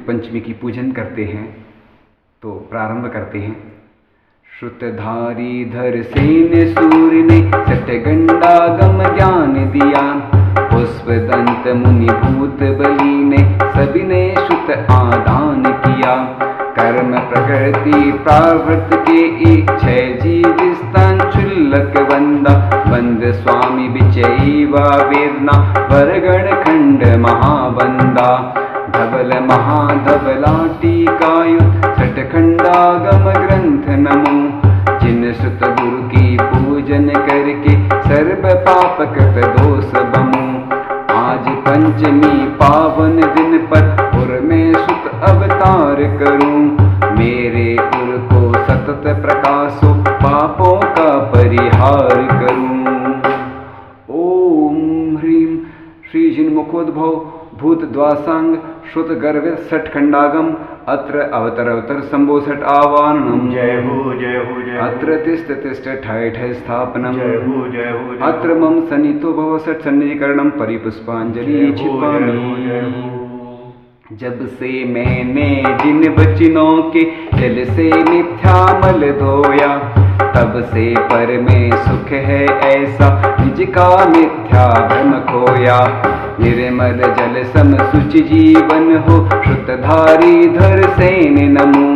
युग पंचमी की पूजन करते हैं तो प्रारंभ करते हैं। श्रुतधारी धर सेन सूर्य ने सठगंडा गम ज्ञान दिया, पुष्पदंत मुनि भूत बली ने सभी ने श्रुत आदान किया। कर्म प्रकृति प्रावृत के इच्छय जीव स्थान क्षुल्लक वंदा, बंद स्वामी विचैवा वेदना वरगण खंड महाबंदा। धवल महाधवला टीकायुत सठखंडागम ग्रंथ नमो, जिन सुत गुरु की पूजन करके सर्व पाप कृत दोष बमो। आज पंचमी पावन दिन पर उर में सुत अवतार करूं, मेरे उर को सतत प्रकाशो पापों का परिहार करूं। ओम ह्रीं श्री जिन मुखोद्भव भूत द्वासांग श्रुत गर्भ सठखंडागम अत्र अवतर अवतर संभो सठ आवाहनम। जय हो जय हो जय हो। अत्र तिष्ठ तिष्ठ ठय ठय स्थापनम। जय हो जय हो। अत्र मम सन्नितो भव सठ सन्निधिकरणम परिपुष्पांजलि छिपामि। जब से मैंने जिन वचनों के जल से मिथ्या मल धोया, तब से पर में सुख है ऐसा निज का मिथ्या भ्रम खोया। निर्मल जल सम सुचि जीवन हो श्रुतधारी धर सेन नमो,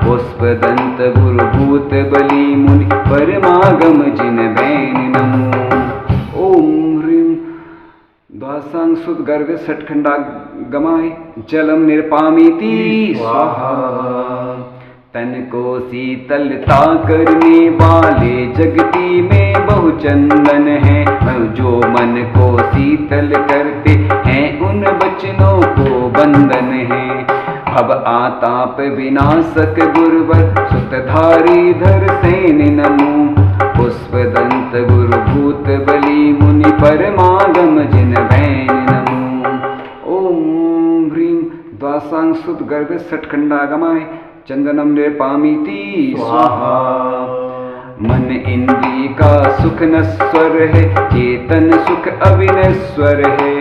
पुष्पदंत गुरु भूत बली मुनि परमागम जिन बैन नमो। ओम ह्रीं द्वासांग सुत गर्भ सठखंडा गमाय जलम निर्पामीति स्वाहा। तन को शीतलता करने वाले जगती में बहु चंदन है, जो मन को शीतल करते हैं उन वचनों को बंधन है। भव आताप विनाशक गुरुवर सुतधारी धर सेन नमो, पुष्पदंत गुरु भूत बली मुनि परमागम जिन बैन नमो। ओम ह्रीं द्वासांग सुत गर्भ सठखंडागमाय चंदनम निर्पामीति स्वाहा। मन इंद्रिय का सुख नश्वर है, चेतन सुख अविनश्वर है।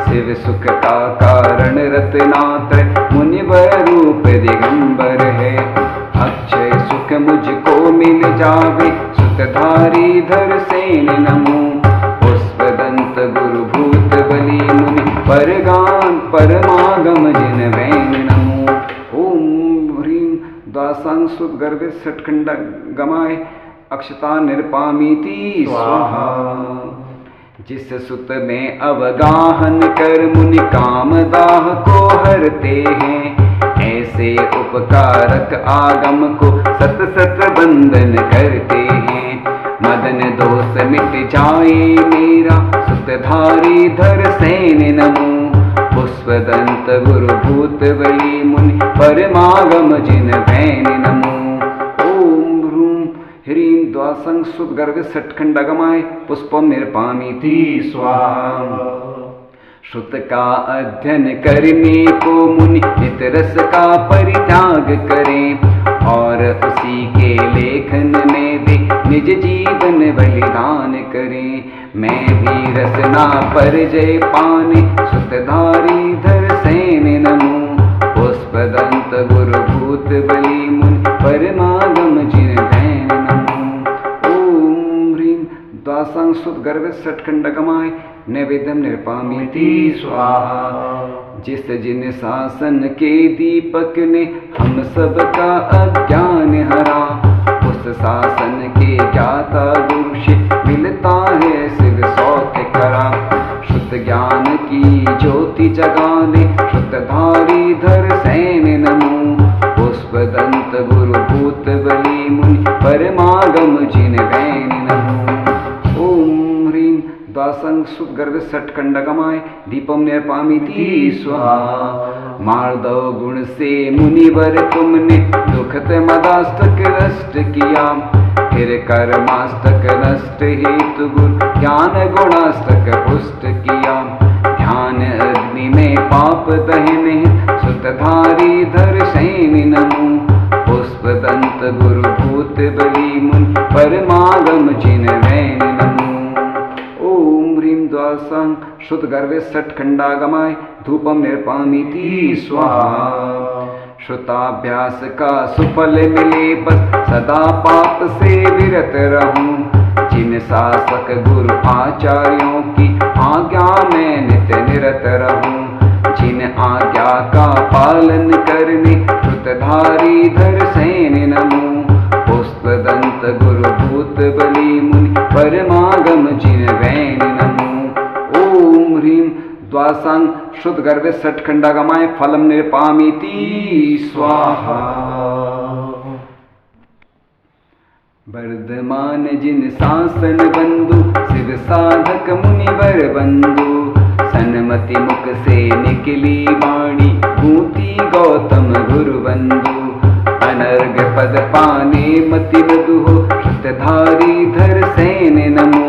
शिव सुख का कारण रत्नात्र मुनिवर रूप दिगंबर है। अक्षय सुख मुझको मिल जावे सुतधारी धर सेन नमो, पुष्पदंत गुरु भूत बली मुनि परगान परमागम जिन बैन नमो। ओम ह्रीं द्वासांग सुत गर्भ सठखंडा गमाय अक्षता निर्पामीति स्वाहा। जिस सुत में अवगाहन कर मुनि कामदाह को हरते हैं, ऐसे उपकारक आगम को सत सत बंधन करते हैं। मदन दोष मिट जाए मेरा सुतधारी धर सेन नमो, पुष्पदंत गुरु भूत बली मुनि परमागम जिन बैन नमो। ओम ह्रूं ह्रीं द्वासंग सुत गर्भ सठखंडगमाय पुष्पम निर्पामीति स्वाहा। श्रुत का अध्ययन करने को मुनि नित रस का परित्याग करें, और उसी के लेखन में भी निज जीवन बलिदान करें। मैं भी रसना पर जय पाने सुतधारी धर सेन नमो, पुष्पदंत गुरु भूत बली मुनि परमागम जिन बैन नमो। ओम ह्रीं द्वासांग सुत गर्भ सठखंडगमाय नैवेद्यम निर्पामीति स्वाहा। जिस जिन शासन के दीपक ने हम सब का अज्ञान हरा, उस शासन के ज्ञाता गुरु से मिलता है शिव सौख्य करा। शुद्ध ज्ञान की ज्योति जगाने श्रुतधारी धर सेन नमो, पुष्पदंत गुरु भूत बली मुनि परमागम जिन बैन नमो। ओम ह्रीं द्वासंग सुत गर्भ सठखंडगमाय दीपम निर्पामीति स्वाहा। मार्दव गुण से मुनिवर तुमने दुखत मदास्तक नष्ट किया, फिर कर्मास्तक नष्ट हेतु गुरु ज्ञान गुणास्तक पुष्ट किया। ध्यान अग्नि में पाप दहन सुतधारी धर सेन नमो, पुष्पदंत गुरु भूत बली मुनि परमागम जिन बैन नमो। ओम ह्रीं द्वासांग शुद्ध गर्भ सठखंडागमाय धूपम निर्पामीति स्वाहा। श्रुताभ्यास का सुफल मिले, बस सदा पाप से विरत रहूं। जिन शासक गुरु आचार्यों की आज्ञा में नित्य निरत रहूं। जिन आज्ञा का पालन करने श्रुतधारी धर सेन नमो। पुष्पदंत गुरु भूत बली मुनि परमागम जिन वैन नमो। ओम ह्रीं द्वासांग शुद्ध गर्भ षट्खंडागमाय फलम निरपामीति स्वाहा। वर्धमान जिन शासन बंधु शिव साधक मुनि वर बंधु। सन्मति मुख से निकली वाणी गूंथी गौतम गुरु बंधु। अनर्घ पद पाने मति मधु हो श्रुतधारी धर सेन नमो।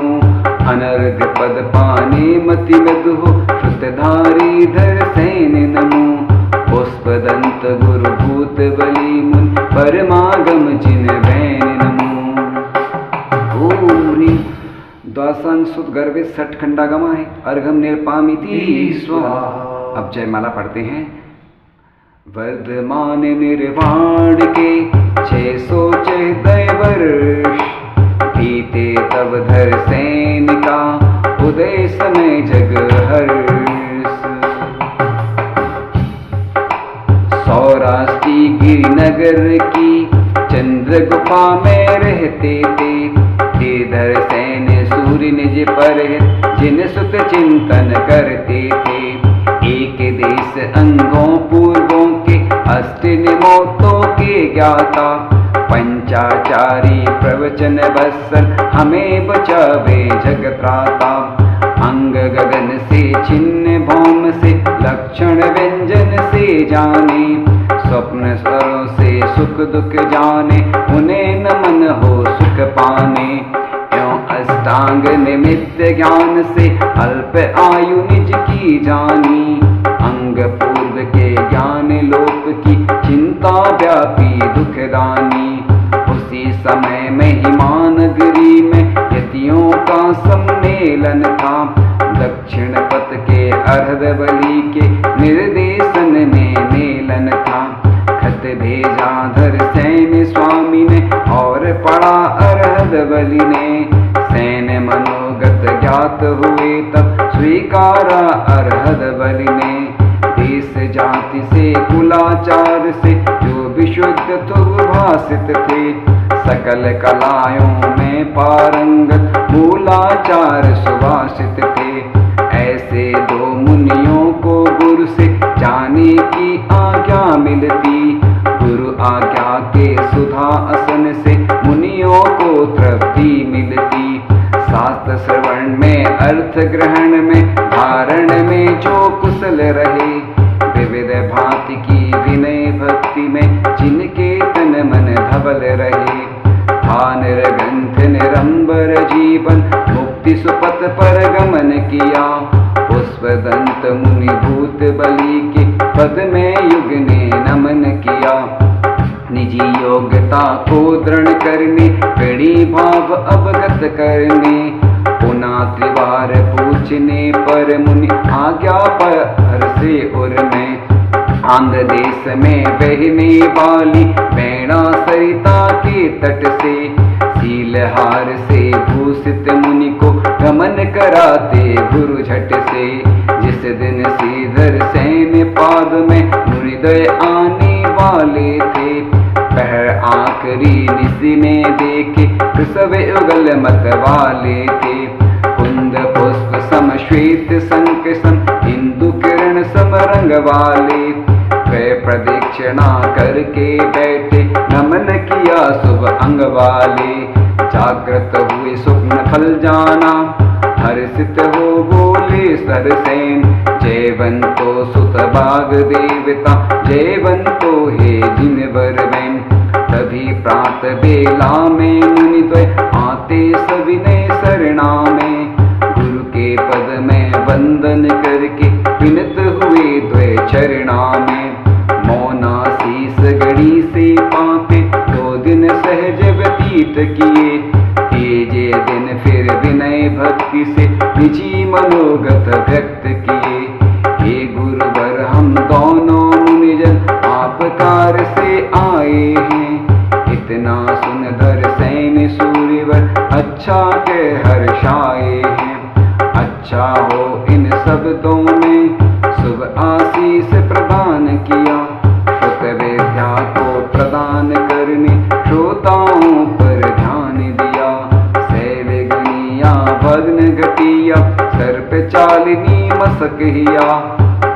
अनर्घ पद पाने मति मधु हो श्रुतधारी धर सेन नमो। पुष्पदंत गुरु भूत बली मुनि परमागम जिन वैन नमो। ओम ह्रीं द्वासांग शुद्ध गर्भे षट्खंडागमाय अर्घम निरपामीति स्वाहा। अब जयमाला पढ़ते हैं। वर्धमान निर्वाण के 614 वर्ष बीते तब धर सेन का उदय समय जग हर्ष। सौराष्ट्री गिरिनगर की चंद्र गुफा में रहते थे। धर सेन सूर्य निज पर जिन सुत चिंतन करते थे। एक देश अंगों पूर्वों के अष्टनिमोतों के ज्ञाता। पंचाचारी प्रवचन बत्सल हमें बचावे जगत्राता। अंग गगन से छिन्न भौम से लक्षण व्यंजन से जाने। स्वप्न स्वरों से सुख दुख जाने उन्हें नमन हो सुख पाने। क्यों अष्टांग निमित्त ज्ञान से अल्प आयु निज की जानी। अंग पूर्व के ज्ञान लोक की चिंता व्यापी दुखदानी। उसी समय में हिमानगरी में यतियों का सम्मेलन था। दक्षिण पथ के अर्हदबली के निर्देशन में मेलन था। खत भेजा धर सेन स्वामी ने और पढ़ा अर्हदबली ने। सेन मनोगत ज्ञात हुए तब स्वीकारा अर्हदबली ने। देश जाति से कुलाचार से जो विशुद्ध तुग भाषित थे। सकल कलायों में पारंगत मूलाचार सुभाषित थे। ऐसे दो मुनियों को गुरु से जाने की आज्ञा मिलती। गुरु आज्ञा के सुधा असन से मुनियों को तृप्ति मिलती। शास्त्र श्रवण में अर्थ ग्रहण में धारण में जो कुशल रहे। विविध भांति की विनय भक्ति में जिनके तन मन धवल रहे। था निर्ग्रंथ निरंबर जीवन मुक्ति सुपथ पर गमन किया। पुष्पदंत मुनि भूत बली के पद में युग ने नमन किया। निजी योग्यता को दृढ़ करने पीढ़ी भाव अवगत करने। पुनः त्रिवार पूछने पर मुनि आज्ञा पर से उर में। आंध्र देश में बहने वाली वेणा सरिता के तट से। शीलहार से भूषित मुनि को गमन कराते गुरु झट से। जिस दिन श्रीधर सेन पाद में हृदय आने वाले थे। पहर आखिरी निशि में देखे सब युगल मत वाले थे। कुंद पुष्प सम श्वेत संक सम हिंदू किरण सम रंग वाले। वे प्रदक्षिणा करके बैठे नमन किया शुभ अंग वाले। जागृत हुए स्वप्न फल जाना हर्षित हो बोले सरसेन। जयवंतो सुत बाग देवता जयवंतो हे जिन वर बैन। तभी प्रात बेला में मुनि द्वय आते सविनय शरणा में। गुरु के पद में वंदन करके विनत हुए द्वय चरणा में। मौना शीस गड़ी से पाते 2 दिन सहज व्यतीत किए। तेजे दिन फिर विनय भक्ति से निजी मनोगत व्यक्त किए। हे गुरुवर हम दोनों मुनिजन आपका द्वार से आए हैं। इतना सुन धर सैन सूर्यवर अच्छा के हर्षाए हैं। अच्छा हो इन शब्दों में शुभ आशीष प्रदान किया। श्रुत विद्या को प्रदान करने श्रोताओं पर ध्यान दिया। शैल गनिया भग्न घटिया सर्प चालिनी मसक हिया।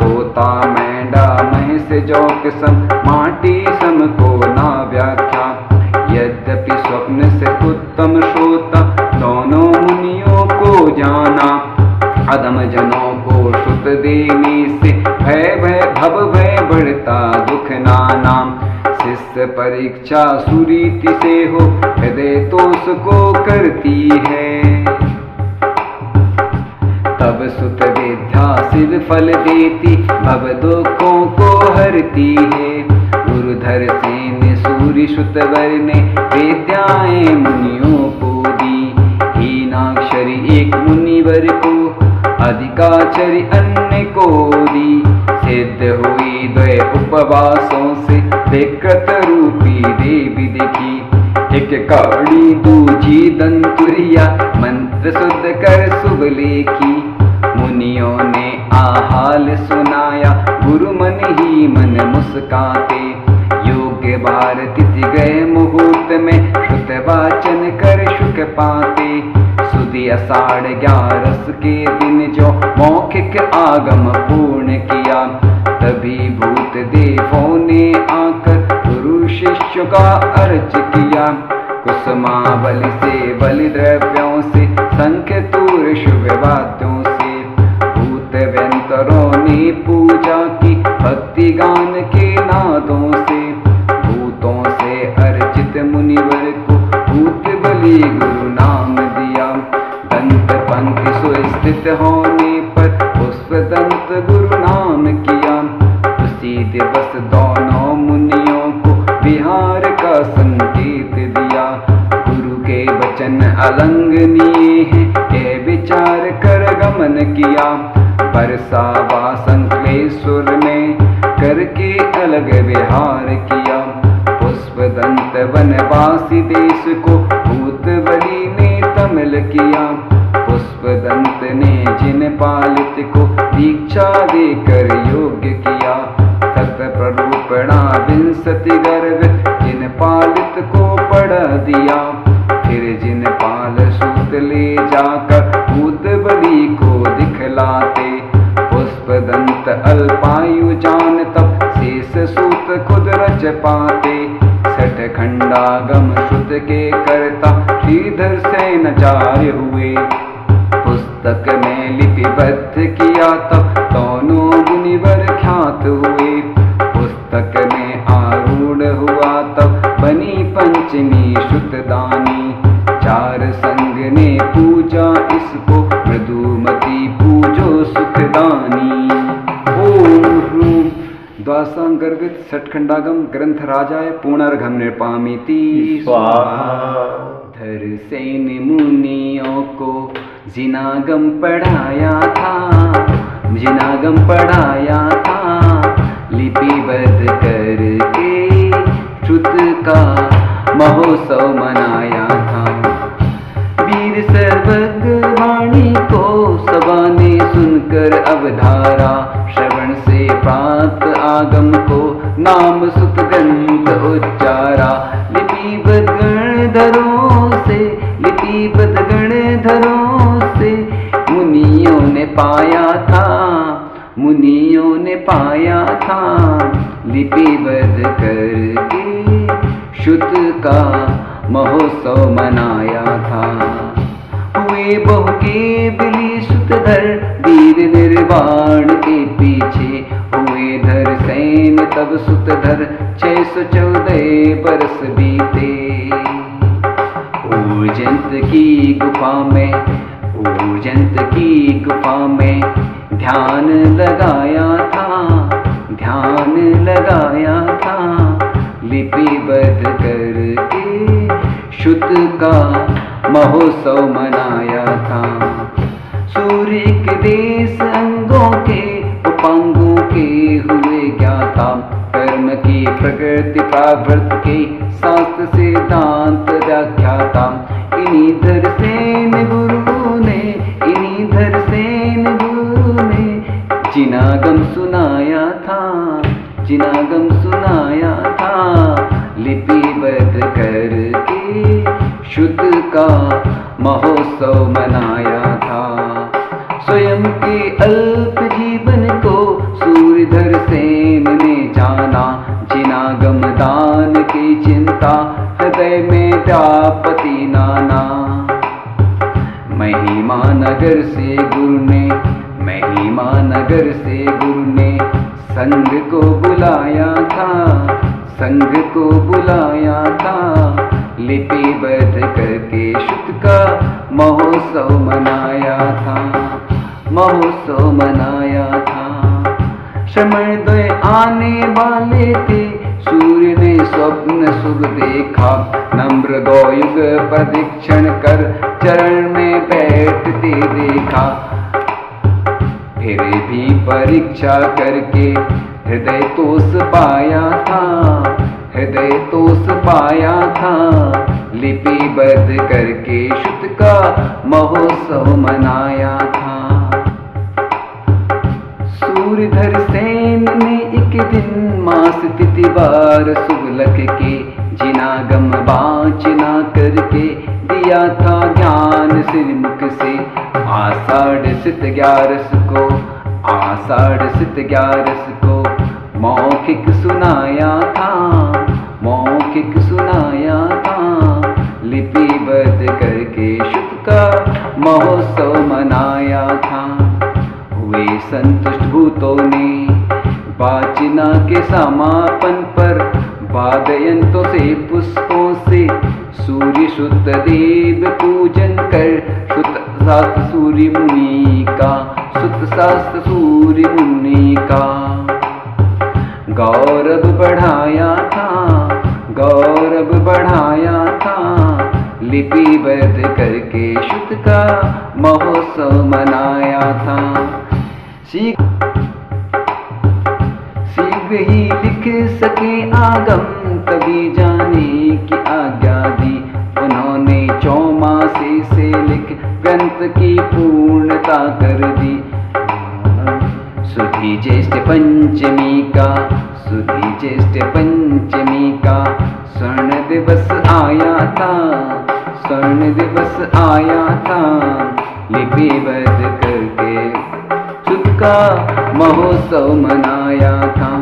तोता मैंडा महेश जौक सम माटी सम को ना व्याख्या। यद्यपि स्वप्न से उत्तम श्रोता दोनों मुनियों को जाना। अधम जनों को श्रुत देने से भय भव भय बढ़ता दुख नाना। शिष्य परीक्षा सुरीति से हो हृदय तोष को करती है। तब सुत विद्या सिद्ध फल देती भव दुखों को हरती है। गुरुधर सेन सूर्य श्रुतवर ने विद्याएं मुनियों को दी। हीनाक्षरी एक मुनिवर को अधिकाचरी अन्य को दी। सिद्ध हुई द्वय उपवासों से विकृत रूपी देवी दिखी। एक काड़ी दूजी दंतुरिया मंत्र शुद्ध कर शुभ लेखी। मुनियों ने आहाल सुनाया गुरु मन ही मन मुस्काते। योग्य बार तिथि गए मुहूर्त में श्रुत वाचन कर सुख पाते। सुदी आषाढ़ 11 के दिन जो मौखिक आगम पूर्ण किया। तभी भूत देवों ने आकर गुरु शिष्य का अर्च किया। कुसुमावली से बलि द्रव्यों से शंख तूर शुभ वाद्यों से। भूत व्यंतरों ने पूजा की भक्ति गान के नादों से। भूतों से अर्चित मुनिवर को भूत बलि गुरु नाम दिया। दंत पंक्ति सुस्थित होने पर पुष्प दंत गुरु नाम किया। उसी दिवस दोनों मुनियों को विहार का संकेत दिया। गुरु के वचन अलंघनीय है यह विचार कर गमन किया। बरसा वा संकलेश्वर में करके अलग विहार किया। पुष्प दंत वनवासी देश को भूत बलि ने तमिल किया। पुष्प दंत ने जिन पालित को दीक्षा देकर योग्य किया। सत प्ररूपणा विंसति गर्भ जिन पालित को पढ़ा दिया। फिर जिन पाल सूत ले जाकर भूत बलि को दिखलाते। पुष्प दंत अल्पायु जान तब शेष सूत खुद रच पाते। सठ खंडागम श्रुत के करता श्रीधर सेनाचार्य हुए। पुस्तक में लिपिबद्ध किया तब दोनों मुनिवर ख्यात हुए। पुस्तक में आरूढ़ हुआ तब बनी पंचमी श्रुतदानी। चार संग ने पूजा इसको मृदुमती पूजो सुखदानी। ओम ह्रूम द्वासांगर्भित सठखंडागम ग्रंथ राजाय पूर्णार्घम निर्पामीति स्वाहा। धर सेन मुनियों को जिनागम पढ़ाया था। जिनागम पढ़ाया था लिपिबद्ध करके श्रुत का महोत्सव मनाया था। वीर सर्वज्ञ वाणी को सभा ने सुनकर अवधारा। श्रवण से प्राप्त आगम को नाम सुत ग्रंथ उच्चारा। लिपिबद्ध गणधरों से लिपिबद्ध गणधरों से मुनियों ने पाया था। मुनियों ने पाया था लिपिबद्ध करके शुद्ध का महोत्सव मनाया था। हुए बहु के बिली सुतधर वीर निर्वाण के पीछे। हुए धर सैन तब सुतधर 614 बरस बीते। ऊर्जंत की गुफा में ऊर्जंत की गुफा में ध्यान लगाया था। ध्यान लगाया था लिपिबद्ध करके शुद्ध का महोत्सव मनाया था। सूर्य के देश अंगों के उपांगों के हुए ज्ञाता। कर्म की प्रकृति प्रावर्त के शास्त्र सिद्धांत व्याख्याता। इन्हीं धरसेन गुरु ने, इन्हीं धरसेन गुरु ने जिनागम सुनाया था, जिनागम सुनाया था। लिपिबद्ध करके शुद्ध का महोत्सव मनाया था। स्वयं के अल्प जीवन को सूर्यधर सेन ने जाना। जिनागम दान की चिंता हृदय में व्यापती नाना। महिमा नगर से गुरु ने, महिमा नगर से गुरु ने संघ को बुलाया था, संघ को बुलाया था। लिपिबद्ध करके शुद्ध का महोत्सव मनाया था, महोत्सव मनाया था। श्रमणोदय आने वाले थे, सूर्य ने स्वप्न शुभ देखा। नम्र गौयुग प्रदक्षिण कर चरण में बैठते देखा। फिर भी परीक्षा करके हृदय तोष पाया था, हृदय तोष पाया था। लिपिबद्ध करके शुद्ध का महोत्सव मनाया था। सूर्यधर सेन ने एक दिन मास तिथिवार शुभ लख के जिनागम वाचना करके दिया था ज्ञान श्रीमुख से। आषाढ़ सित 11 को, आषाढ़ सित 11 को मौखिक सुनाया था, मौखिक सुनाया था। लिपिबद्ध करके शुद्ध का महोत्सव मनाया था। हुए संतुष्ट भूतों ने वाचना के समापन पर वाद्ययंत्रों से पुष्पों से सूर्य शुद्ध देव पूजन कर शुद्ध शास्त्र सूर्य मुनि का, शुद्ध शास्त्र सूर्य मुनि का गौरव बढ़ाया था, गौरव बढ़ाया था। लिपिबद्ध करके शुद्ध का महोत्सव मनाया था। शीघ्र ही लिख सके आगम तभी जाने की आज्ञा दी। उन्होंने चौमासे से लिख ग्रंथ की पूर्णता कर दी। सुधी ज्येष्ठ पंचमी का, सुधी ज्येष्ठ पंचमी का स्वर्ण दिवस आया था, स्वर्ण दिवस आया था। लिपिबद्ध करके शुद्ध का महोत्सव मनाया था।